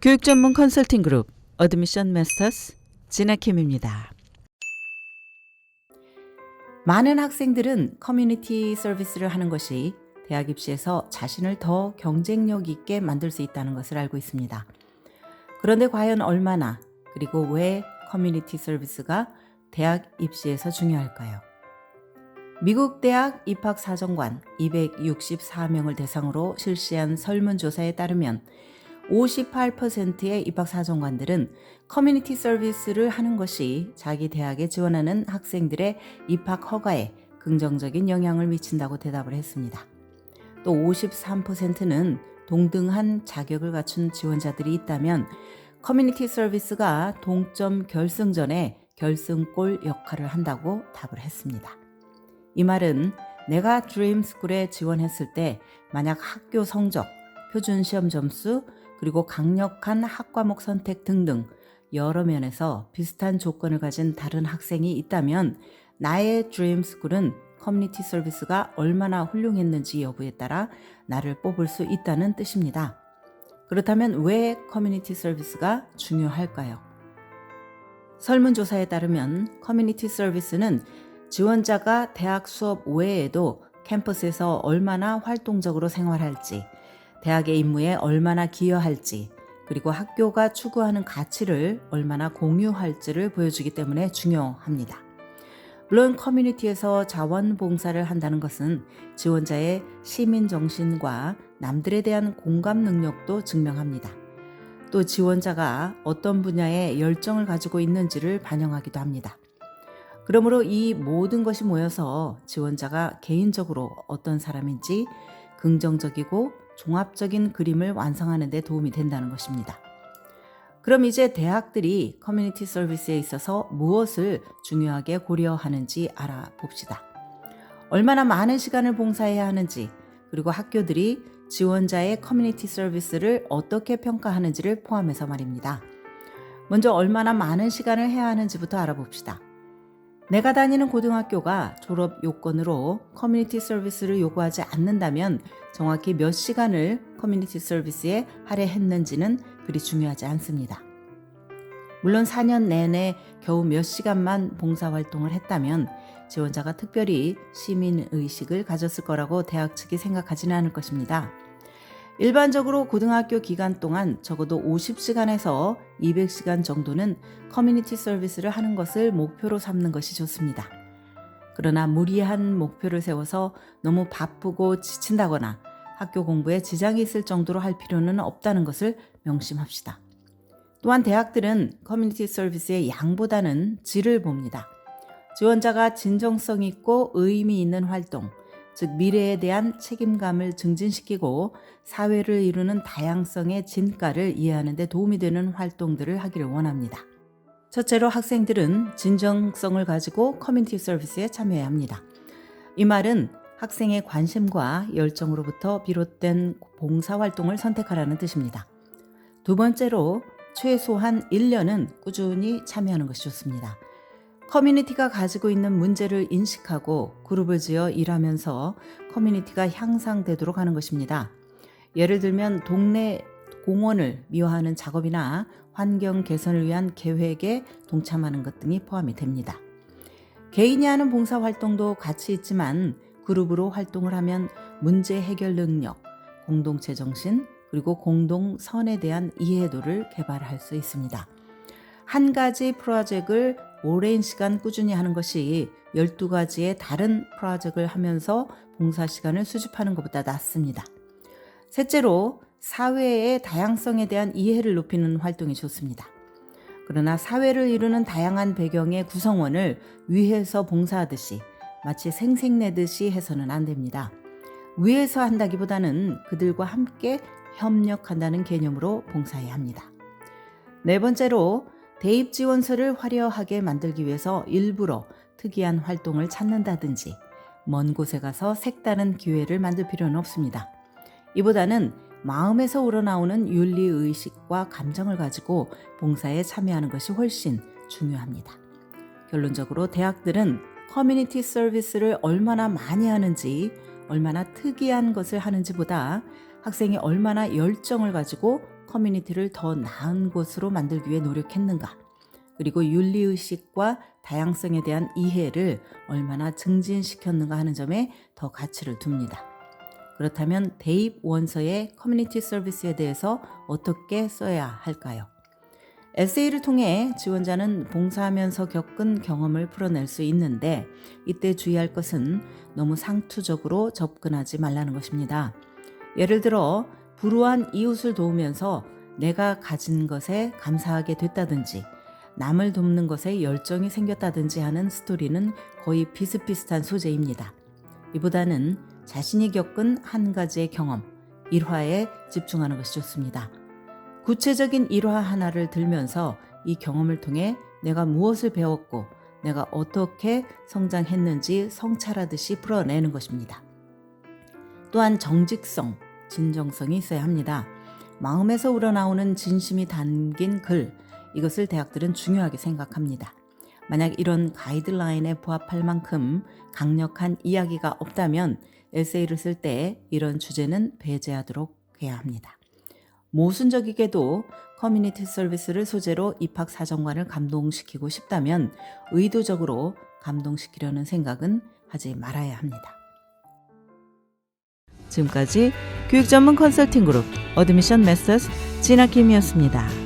교육 전문 컨설팅 그룹 어드미션 마스터스 진아킴입니다. 많은 학생들은 커뮤니티 서비스를 하는 것이 대학 입시에서 자신을 더 경쟁력 있게 만들 수 있다는 것을 알고 있습니다. 그런데 과연 얼마나 그리고 왜 커뮤니티 서비스가 대학 입시에서 중요할까요? 미국 대학 입학사정관 264명을 대상으로 실시한 설문조사에 따르면 58%의 입학사정관들은 커뮤니티 서비스를 하는 것이 자기 대학에 지원하는 학생들의 입학 허가에 긍정적인 영향을 미친다고 대답을 했습니다. 또 53%는 동등한 자격을 갖춘 지원자들이 있다면 커뮤니티 서비스가 동점 결승전에 결승골 역할을 한다고 답을 했습니다. 이 말은 내가 드림스쿨에 지원했을 때 만약 학교 성적, 표준 시험 점수, 그리고 강력한 학과목 선택 등등 여러 면에서 비슷한 조건을 가진 다른 학생이 있다면 나의 드림스쿨은 커뮤니티 서비스가 얼마나 훌륭했는지 여부에 따라 나를 뽑을 수 있다는 뜻입니다. 그렇다면 왜 커뮤니티 서비스가 중요할까요? 설문조사에 따르면 커뮤니티 서비스는 지원자가 대학 수업 외에도 캠퍼스에서 얼마나 활동적으로 생활할지, 대학의 임무에 얼마나 기여할지, 그리고 학교가 추구하는 가치를 얼마나 공유할지를 보여주기 때문에 중요합니다. 물론 커뮤니티에서 자원봉사를 한다는 것은 지원자의 시민정신과 남들에 대한 공감 능력도 증명합니다. 또 지원자가 어떤 분야에 열정을 가지고 있는지를 반영하기도 합니다. 그러므로 이 모든 것이 모여서 지원자가 개인적으로 어떤 사람인지 긍정적이고 종합적인 그림을 완성하는 데 도움이 된다는 것입니다. 그럼 이제 대학들이 커뮤니티 서비스에 있어서 무엇을 중요하게 고려하는지 알아봅시다. 얼마나 많은 시간을 봉사해야 하는지, 그리고 학교들이 지원자의 커뮤니티 서비스를 어떻게 평가하는지를 포함해서 말입니다. 먼저 얼마나 많은 시간을 해야 하는지부터 알아봅시다. 내가 다니는 고등학교가 졸업 요건으로 커뮤니티 서비스를 요구하지 않는다면 정확히 몇 시간을 커뮤니티 서비스에 할애했는지는 그리 중요하지 않습니다. 물론 4년 내내 겨우 몇 시간만 봉사활동을 했다면 지원자가 특별히 시민의식을 가졌을 거라고 대학 측이 생각하지는 않을 것입니다. 일반적으로 고등학교 기간 동안 적어도 50시간에서 200시간 정도는 커뮤니티 서비스를 하는 것을 목표로 삼는 것이 좋습니다. 그러나 무리한 목표를 세워서 너무 바쁘고 지친다거나 학교 공부에 지장이 있을 정도로 할 필요는 없다는 것을 명심합시다. 또한 대학들은 커뮤니티 서비스의 양보다는 질을 봅니다. 지원자가 진정성 있고 의미 있는 활동, 즉 미래에 대한 책임감을 증진시키고 사회를 이루는 다양성의 진가를 이해하는 데 도움이 되는 활동들을 하기를 원합니다. 첫째로 학생들은 진정성을 가지고 커뮤니티 서비스에 참여해야 합니다. 이 말은 학생의 관심과 열정으로부터 비롯된 봉사활동을 선택하라는 뜻입니다. 두 번째로 최소한 1년은 꾸준히 참여하는 것이 좋습니다. 커뮤니티가 가지고 있는 문제를 인식하고 그룹을 지어 일하면서 커뮤니티가 향상되도록 하는 것입니다. 예를 들면 동네 공원을 미화하는 작업이나 환경 개선을 위한 계획에 동참하는 것 등이 포함이 됩니다. 개인이 하는 봉사활동도 가치 있지만 그룹으로 활동을 하면 문제 해결 능력, 공동체 정신, 그리고 공동선에 대한 이해도를 개발할 수 있습니다. 한 가지 프로젝트를 오랜 시간 꾸준히 하는 것이 12가지의 다른 프로젝트를 하면서 봉사 시간을 수집하는 것보다 낫습니다. 셋째로 사회의 다양성에 대한 이해를 높이는 활동이 좋습니다. 그러나 사회를 이루는 다양한 배경의 구성원을 위해서 봉사하듯이 마치 생색내듯이 해서는 안 됩니다. 위해서 한다기보다는 그들과 함께 협력한다는 개념으로 봉사해야 합니다. 네 번째로 대입 지원서를 화려하게 만들기 위해서 일부러 특이한 활동을 찾는다든지 먼 곳에 가서 색다른 기회를 만들 필요는 없습니다. 이보다는 마음에서 우러나오는 윤리의식과 감정을 가지고 봉사에 참여하는 것이 훨씬 중요합니다. 결론적으로 대학들은 커뮤니티 서비스를 얼마나 많이 하는지, 얼마나 특이한 것을 하는지보다 학생이 얼마나 열정을 가지고 커뮤니티를 더 나은 곳으로 만들기 위해 노력했는가? 그리고 윤리의식과 다양성에 대한 이해를 얼마나 증진시켰는가 하는 점에 더 가치를 둡니다. 그렇다면 대입 원서의 커뮤니티 서비스에 대해서 어떻게 써야 할까요? 에세이를 통해 지원자는 봉사하면서 겪은 경험을 풀어낼 수 있는데 이때 주의할 것은 너무 상투적으로 접근하지 말라는 것입니다. 예를 들어 불우한 이웃을 도우면서 내가 가진 것에 감사하게 됐다든지 남을 돕는 것에 열정이 생겼다든지 하는 스토리는 거의 비슷비슷한 소재입니다. 이보다는 자신이 겪은 한 가지의 경험, 일화에 집중하는 것이 좋습니다. 구체적인 일화 하나를 들면서 이 경험을 통해 내가 무엇을 배웠고 내가 어떻게 성장했는지 성찰하듯이 풀어내는 것입니다. 또한 정직성, 진정성이 있어야 합니다. 마음에서 우러나오는 진심이 담긴 글, 이것을 대학들은 중요하게 생각합니다. 만약 이런 가이드라인에 부합할 만큼 강력한 이야기가 없다면 에세이를 쓸 때 이런 주제는 배제하도록 해야 합니다. 모순적이게도 커뮤니티 서비스를 소재로 입학사정관을 감동시키고 싶다면 의도적으로 감동시키려는 생각은 하지 말아야 합니다. 지금까지 교육 전문 컨설팅 그룹 어드미션 메서스 진아킴이었습니다.